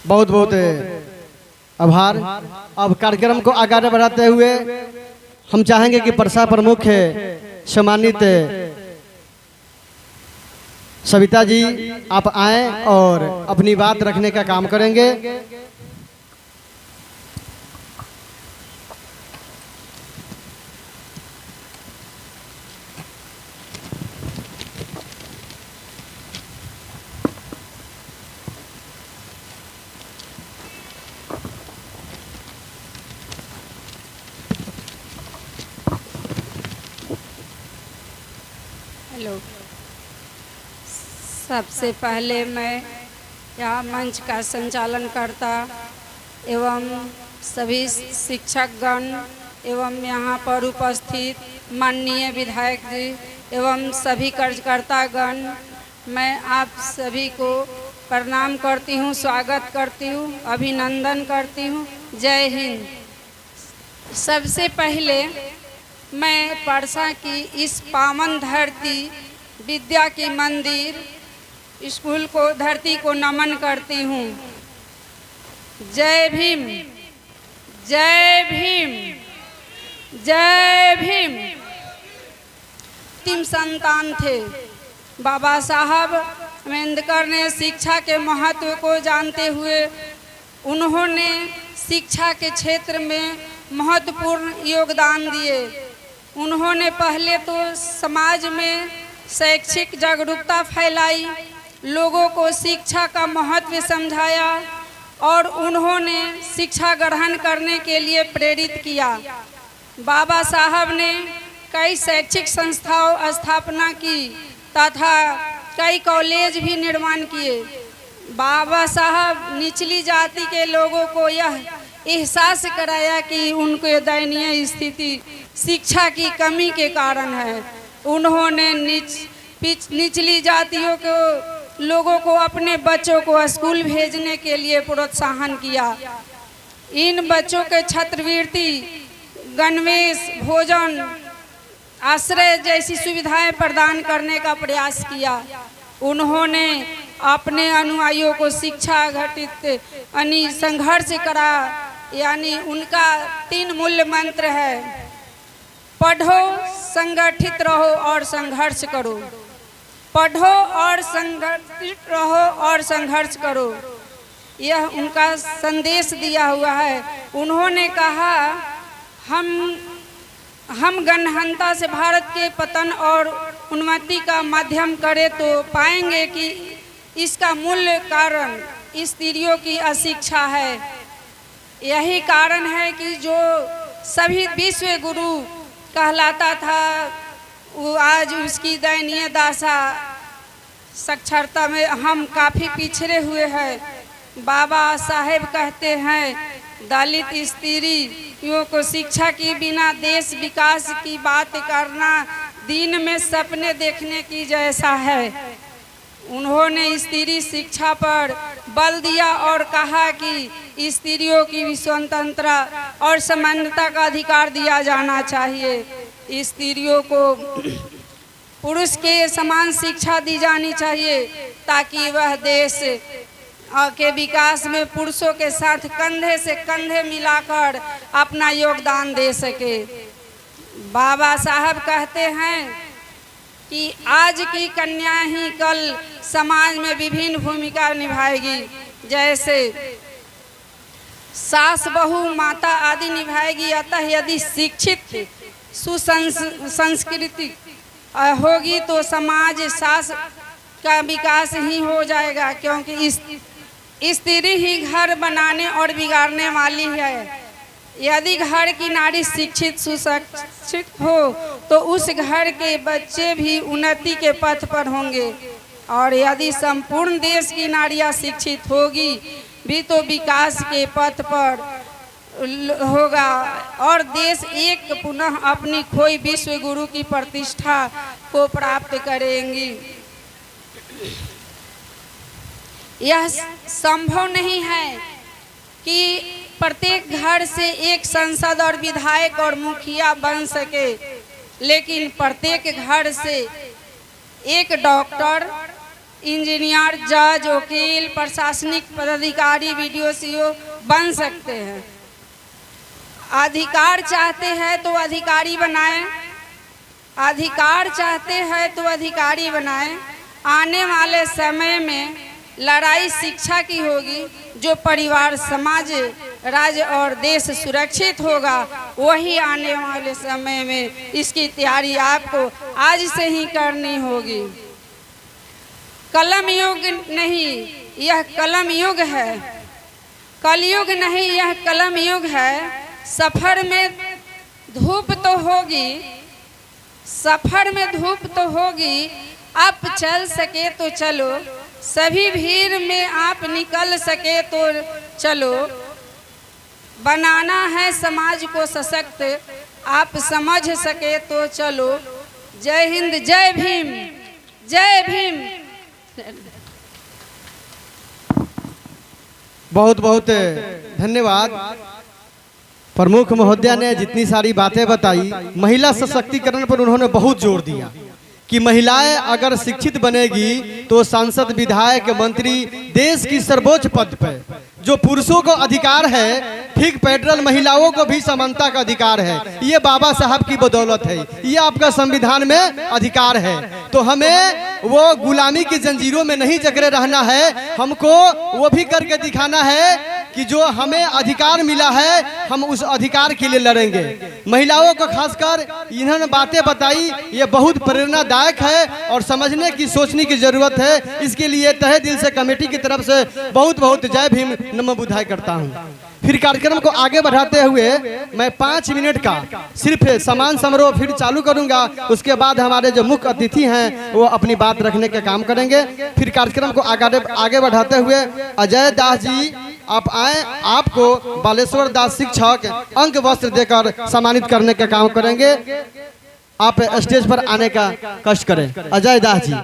बहुत बहुत आभार। अब कार्यक्रम को आगे बढ़ाते हुए हम चाहेंगे कि परसा प्रमुख सम्मानित सविता जी आप आएं और अपनी बात रखने का काम करेंगे। हेलो, सबसे पहले मैं यहाँ मंच का संचालन करता एवं सभी शिक्षकगण एवं यहाँ पर उपस्थित माननीय विधायक जी एवं सभी कार्यकर्तागण, मैं आप सभी को प्रणाम करती हूँ, स्वागत करती हूँ, अभिनंदन करती हूँ। जय हिंद। सबसे पहले मैं परसा की इस पावन धरती विद्या की मंदिर स्कूल को धरती को नमन करती हूँ। जय भीम, जय भीम, जय भीम। अंतिम संतान थे बाबा साहब अम्बेडकर ने शिक्षा के महत्व को जानते हुए उन्होंने शिक्षा के क्षेत्र में महत्वपूर्ण योगदान दिए। उन्होंने पहले तो समाज में शैक्षिक जागरूकता फैलाई, लोगों को शिक्षा का महत्व समझाया और उन्होंने शिक्षा ग्रहण करने के लिए प्रेरित किया। बाबा साहब ने कई शैक्षिक संस्थाओं स्थापना की तथा कई कॉलेज भी निर्माण किए। बाबा साहब निचली जाति के लोगों को यह एहसास कराया कि उनके दयनीय स्थिति शिक्षा की कमी के कारण है। उन्होंने निचली जातियों को लोगों को अपने बच्चों को स्कूल भेजने के लिए प्रोत्साहन किया। इन बच्चों के छात्रवृत्ति, गणवेश, भोजन, आश्रय जैसी सुविधाएं प्रदान करने का प्रयास किया। उन्होंने अपने अनुयायियों को शिक्षा घटित संघर्ष करा, यानी उनका 3 मूल मंत्र है, पढ़ो, संगठित रहो और संघर्ष करो। पढ़ो और संगठित रहो और संघर्ष करो, यह उनका संदेश दिया हुआ है। उन्होंने कहा हम गणहंता से भारत के पतन और उन्नति का माध्यम करें तो पाएंगे कि इसका मूल कारण स्त्रियों की अशिक्षा है। यही कारण है कि जो सभी विश्व गुरु कहलाता था वो आज उसकी दयनीय दशा, साक्षरता में हम काफ़ी पिछड़े हुए हैं। बाबा साहेब कहते हैं दलित स्त्रियों को शिक्षा के बिना देश विकास की बात करना दिन में सपने देखने की जैसा है। उन्होंने स्त्री शिक्षा पर बल दिया और कहा कि स्त्रियों की स्वतंत्रता और समानता का अधिकार दिया जाना चाहिए। स्त्रियों को पुरुष के समान शिक्षा दी जानी चाहिए ताकि वह देश के विकास में पुरुषों के साथ कंधे से कंधे मिलाकर अपना योगदान दे सके। बाबा साहब कहते हैं कि आज की कन्या ही कल समाज में विभिन्न भूमिका निभाएगी, जैसे सास, बहू, माता आदि निभाएगी। अतः यदि शिक्षित सुसंस्कृति होगी तो समाज सास का विकास ही हो जाएगा, क्योंकि स्त्री ही घर बनाने और बिगाड़ने वाली है। यदि घर की नारी शिक्षित सुशिक्षित हो तो उस घर के बच्चे भी उन्नति के पथ पर होंगे, और यदि संपूर्ण देश की नारियां शिक्षित होगी भी तो विकास के पथ पर होगा और देश एक पुनः अपनी खोई विश्व गुरु की प्रतिष्ठा को प्राप्त करेंगी। यह संभव नहीं है कि प्रत्येक घर से एक सांसद और विधायक और मुखिया बन सके, लेकिन प्रत्येक घर से एक डॉक्टर, इंजीनियर, जज, वकील, प्रशासनिक पदाधिकारी, वीडियो बन सकते हैं। अधिकार चाहते हैं तो अधिकारी बनाएं, अधिकार चाहते हैं तो अधिकारी बनाएं। आने वाले समय में लड़ाई शिक्षा की होगी। जो परिवार, समाज, राज्य और देश सुरक्षित होगा, वही आने वाले समय में इसकी तैयारी आपको आज से ही करनी होगी। कलम युग नहीं, यह कलम युग है। कलयुग नहीं, यह कलम युग है। सफर में धूप तो होगी, सफर में धूप तो होगी। आप चल सके तो चलो, सभी भीड़ में आप निकल सके तो चलो। बनाना है समाज को सशक्त, आप समझ सके तो चलो। जय हिंद, जय भीम, जय भीम। बहुत बहुत धन्यवाद। प्रमुख महोदया ने जितनी सारी बातें बताई, महिला सशक्तिकरण पर उन्होंने बहुत जोर दिया कि महिलाएं अगर शिक्षित बनेगी तो सांसद, विधायक, मंत्री, देश की सर्वोच्च पद पे जो पुरुषों को अधिकार है, ठीक फेडरल महिलाओं को भी समानता का अधिकार है। ये बाबा साहब की बदौलत है, ये आपका संविधान में अधिकार है। तो हमें वो गुलामी की जंजीरों में नहीं जकड़े रहना है, हमको वो भी करके दिखाना है कि जो हमें अधिकार मिला है हम उस अधिकार के लिए लड़ेंगे। महिलाओं को खासकर इन्होंने बातें बताई, ये बहुत प्रेरणादायक है और समझने की, सोचने की जरूरत है। इसके लिए तहे दिल से कमेटी की तरफ से बहुत बहुत जय भीम, नमो बुद्धाय करता हूँ। फिर कार्यक्रम को आगे बढ़ाते हुए मैं 5 मिनट का सिर्फ सम्मान समारोह फिर चालू करूंगा। उसके बाद हमारे जो मुख्य अतिथि हैं वो अपनी बात रखने के काम करेंगे। फिर कार्यक्रम को आगे बढ़ाते हुए अजय दास जी आप आए, आपको बालेश्वर दास शिक्षक अंक वस्त्र देकर सम्मानित करने का काम करेंगे। आप स्टेज पर आने का कष्ट करें। अजय दास जी।